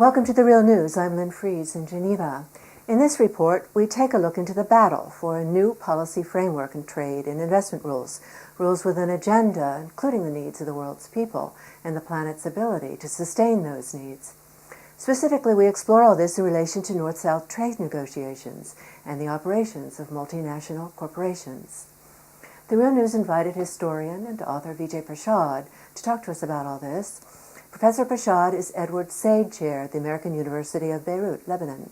Welcome to The Real News. I'm Lynn Fries in Geneva. In this report, we take a look into the battle for a new policy framework in trade and investment rules with an agenda including the needs of the world's people and the planet's ability to sustain those needs. Specifically, we explore all this in relation to North-South trade negotiations and the operations of multinational corporations. The Real News invited historian and author Vijay Prashad to talk to us about all this. Professor Prashad is Edward Said Chair at the American University of Beirut, Lebanon.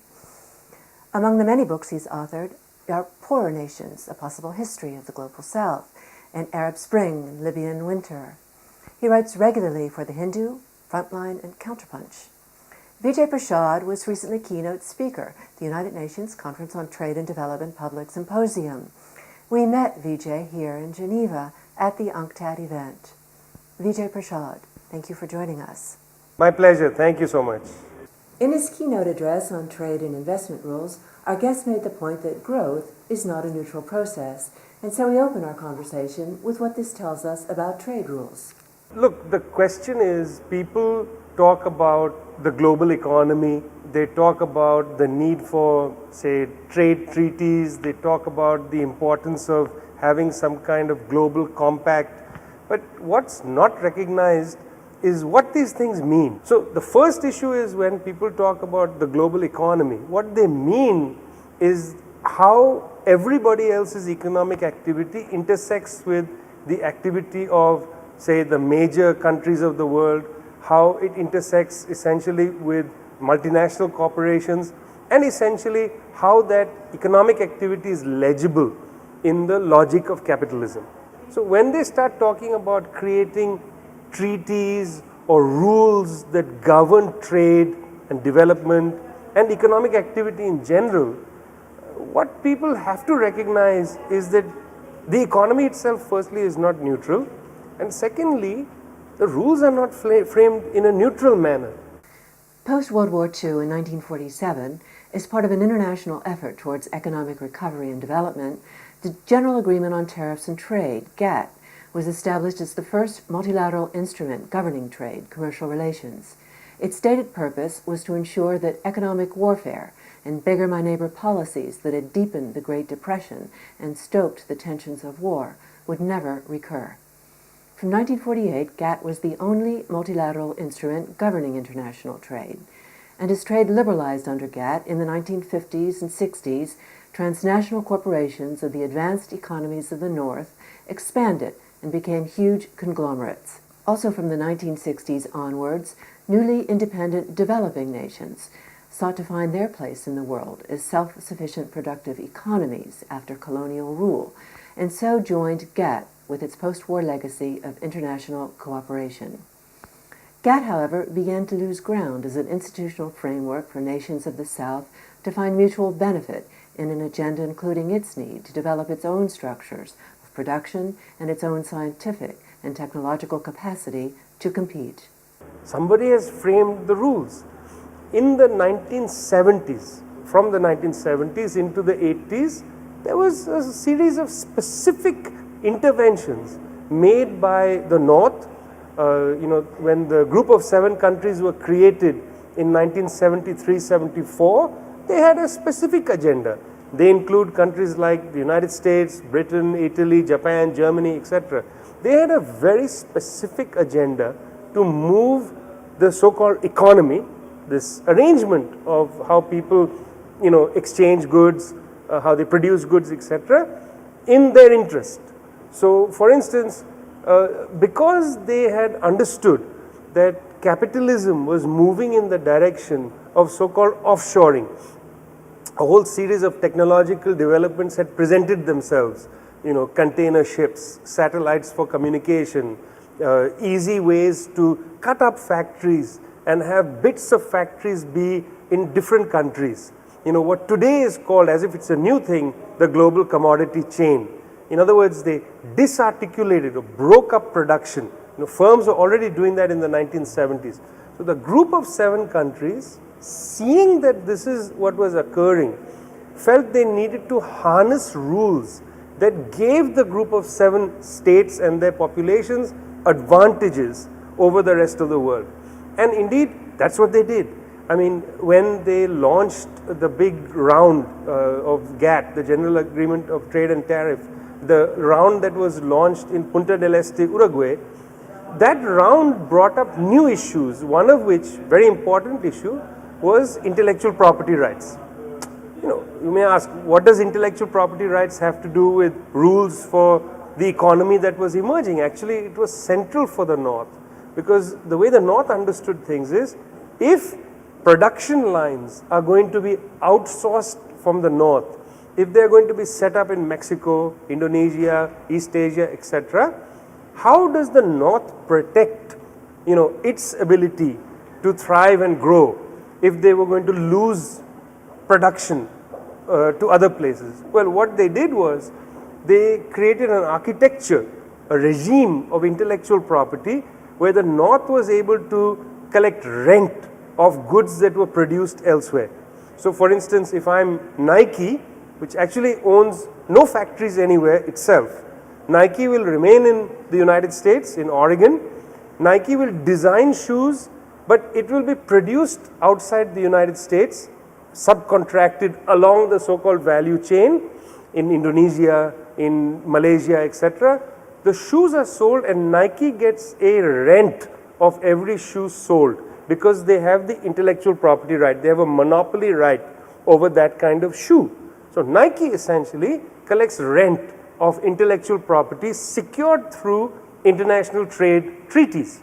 Among the many books he's authored are Poorer Nations, A Possible History of the Global South, and Arab Spring and Libyan Winter. He writes regularly for The Hindu, Frontline, and Counterpunch. Vijay Prashad was recently keynote speaker at the United Nations Conference on Trade and Development Public Symposium. We met Vijay here in Geneva at the UNCTAD event. Vijay Prashad, thank you for joining us. My pleasure. Thank you so much. In his keynote address on trade and investment rules, our guest made the point that growth is not a neutral process, and so we open our conversation with what this tells us about trade rules. Look, the question is, people talk about the global economy, they talk about the need for, say, trade treaties, they talk about the importance of having some kind of global compact, but what's not recognized is what these things mean. So the first issue is when people talk about the global economy, what they mean is how everybody else's economic activity intersects with the activity of, say, the major countries of the world, how it intersects essentially with multinational corporations, and essentially how that economic activity is legible in the logic of capitalism. So when they start talking about creating treaties or rules that govern trade and development and economic activity in general, what people have to recognize is that the economy itself, firstly, is not neutral, and secondly, the rules are not framed in a neutral manner. Post-World War II in 1947, as part of an international effort towards economic recovery and development, the General Agreement on Tariffs and Trade, GATT, was established as the first multilateral instrument governing trade, commercial relations. Its stated purpose was to ensure that economic warfare and beggar my neighbor policies that had deepened the Great Depression and stoked the tensions of war would never recur. From 1948, GATT was the only multilateral instrument governing international trade. And as trade liberalized under GATT in the 1950s and 60s, transnational corporations of the advanced economies of the North expanded and became huge conglomerates. Also from the 1960s onwards, newly independent developing nations sought to find their place in the world as self-sufficient productive economies after colonial rule, and so joined GATT with its post-war legacy of international cooperation. GATT, however, began to lose ground as an institutional framework for nations of the South to find mutual benefit in an agenda including its need to develop its own structures of production and its own scientific and technological capacity to compete. Somebody has framed the rules. In the 1970s, from the 1970s into the 80s, there was a series of specific interventions made by the North. When the group of 7 countries were created in 1973-74, they had a specific agenda. They include countries like the United States, Britain, Italy, Japan, Germany, etc. They had a very specific agenda to move the so-called economy, this arrangement of how people, exchange goods, how they produce goods, etc., in their interest. So, for instance, because they had understood that capitalism was moving in the direction of so-called offshoring, a whole series of technological developments had presented themselves, container ships, satellites for communication, easy ways to cut up factories and have bits of factories be in different countries. What today is called, as if it's a new thing, the global commodity chain. In other words, they disarticulated or broke up production. Firms were already doing that in the 1970s. So the group of 7 countries, seeing that this is what was occurring, felt they needed to harness rules that gave the group of 7 states and their populations advantages over the rest of the world. And indeed, that's what they did. I mean, when they launched the big round of GATT, the General Agreement of Trade and Tariff, the round that was launched in Punta del Este, Uruguay, that round brought up new issues, one of which, very important issue, was intellectual property rights. You may ask, what does intellectual property rights have to do with rules for the economy that was emerging? Actually, it was central for the North, because the way the North understood things is, if production lines are going to be outsourced from the North, if they are going to be set up in Mexico, Indonesia, East Asia, etc., how does the North protect, its ability to thrive and grow if they were going to lose production to other places? Well, what they did was they created an architecture, a regime of intellectual property where the North was able to collect rent of goods that were produced elsewhere. So for instance, if I'm Nike, which actually owns no factories anywhere itself, Nike will remain in the United States, in Oregon. Nike will design shoes, but it will be produced outside the United States, subcontracted along the so-called value chain in Indonesia, in Malaysia, etc. The shoes are sold and Nike gets a rent of every shoe sold because they have the intellectual property right. They have a monopoly right over that kind of shoe. So Nike essentially collects rent of intellectual property secured through international trade treaties.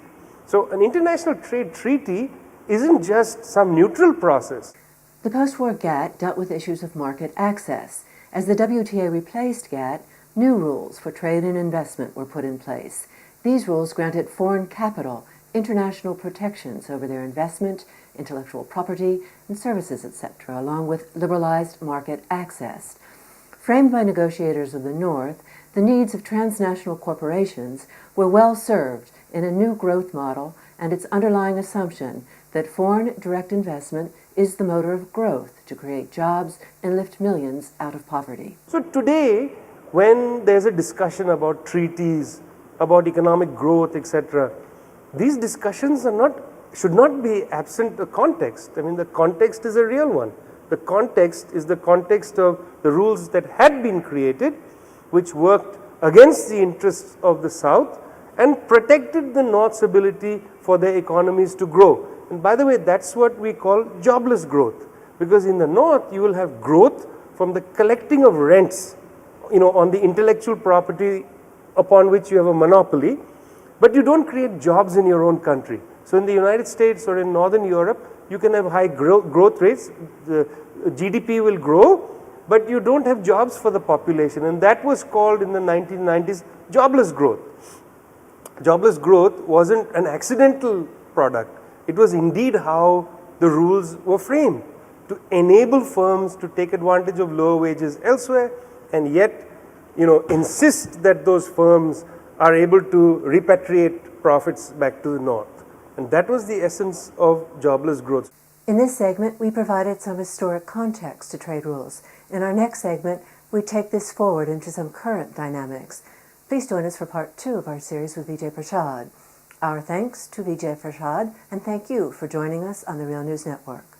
So an international trade treaty isn't just some neutral process. The post-war GATT dealt with issues of market access. As the WTA replaced GATT, new rules for trade and investment were put in place. These rules granted foreign capital international protections over their investment, intellectual property, and services, etc., along with liberalized market access. Framed by negotiators of the North, the needs of transnational corporations were well served in a new growth model and its underlying assumption that foreign direct investment is the motor of growth to create jobs and lift millions out of poverty. So today, when there's a discussion about treaties, about economic growth, etc., these discussions should not be absent the context. I mean, the context is a real one. The context is the context of the rules that had been created, which worked against the interests of the South and protected the North's ability for their economies to grow. And by the way, that's what we call jobless growth, because in the North you will have growth from the collecting of rents, on the intellectual property upon which you have a monopoly, but you don't create jobs in your own country. So in the United States or in Northern Europe, you can have high growth rates, the GDP will grow, but you don't have jobs for the population, and that was called in the 1990s jobless growth. Jobless growth wasn't an accidental product. It was indeed how the rules were framed, to enable firms to take advantage of lower wages elsewhere and yet insist that those firms are able to repatriate profits back to the North. And that was the essence of jobless growth. In this segment, we provided some historic context to trade rules. In our next segment, we take this forward into some current dynamics. Please join us for part 2 of our series with Vijay Prashad. Our thanks to Vijay Prashad, and thank you for joining us on the Real News Network.